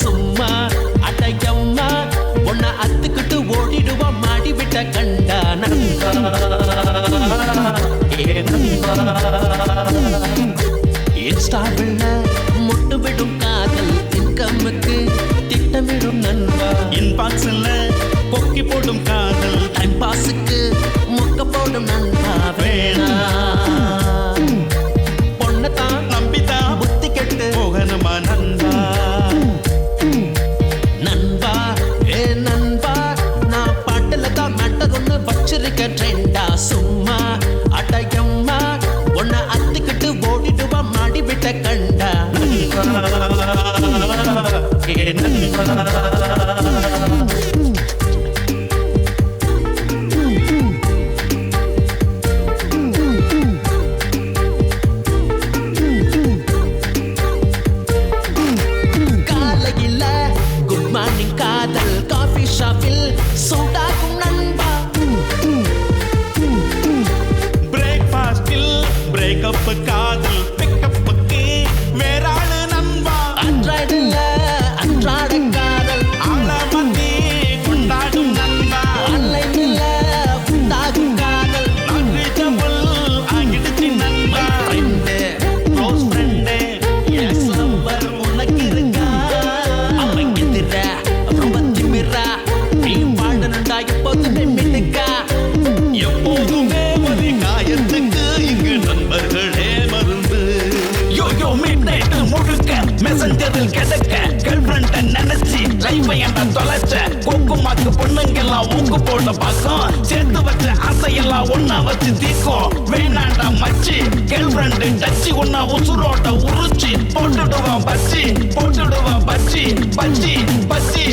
சும்மா அடையம்மா உன்னை அத்துக்கிட்டு ஓடிடுவா மாடி விட்ட கண்டா நண்பா ஏ நண்பா இன்ஸ்டாவில் முட்டு விடும் காதல் இன்கம்முக்கு திட்டமிடும் நண்பா இன்பாக்ஸ்ல கொக்கி போடும் காதல் டைம் பாஸுக்கு மொக்க போடும் நண்பா வேணா பொண்ணத்தான் நம்பிதான் புத்தி கெட்டு போகணுமா நண்பா நண்பா ஏ நண்பா நான் பாட்டுல தான் மேட்டர் ஒண்ணு வச்சிருக்க ட்ரெண்டா சும்மா அடையம்மா உன்னை அத்துக்கிட்டு ஓடிடுவா மாடி விட்ட கண்டா ஏ நண்பா காலையில குட் மார்னிங் காதல் காஃபி ஷாப்பில் சூடாகும் நண்பா பிரேக்ஃபாஸ்டில் பிரேக்கப் காதல் பிக்கப்புக்கு வேறாளு நண்பா அன்றாடல அன்றாட காதல் ஆழமத்தி கொண்டாடும் நண்பா ஆன்லைன்ல உண்டாகும் காதல் அன்ரீச்சபிள் ஆகிடுச்சு நண்பா friend close friend X number உனக்கு இருக்கா அவன் எதிர ரொம்ப திமிரா நீ பாடணுண்டா எப்போதுமே மின்னுக்கா எப்போதுமே வலி காயத்துக்கு இங்கு நண்பர்களே மருந்து யோயோ மிட்நைட் முழுக்க மெசஞ்சரில் கிடக்க கேர்ள்ஃப்ரெண்ட நினைச்சு லைஃபை என்ன தொலைச்ச கோக்குமாக்கு பொண்ணுங்கெல்லாம் ஊக்கு போட பார்க்கும் சேர்த்து வச்ச ஆசையெல்லாம் ஒன்னா வச்சு தீக்கும் வேணாண்டா மச்சி கேர்ள்ஃப்ரெண்டு டச்சு ஒன்னா உசுரோட உரிச்சு போட்டுடுவான் பச்சி பச்சி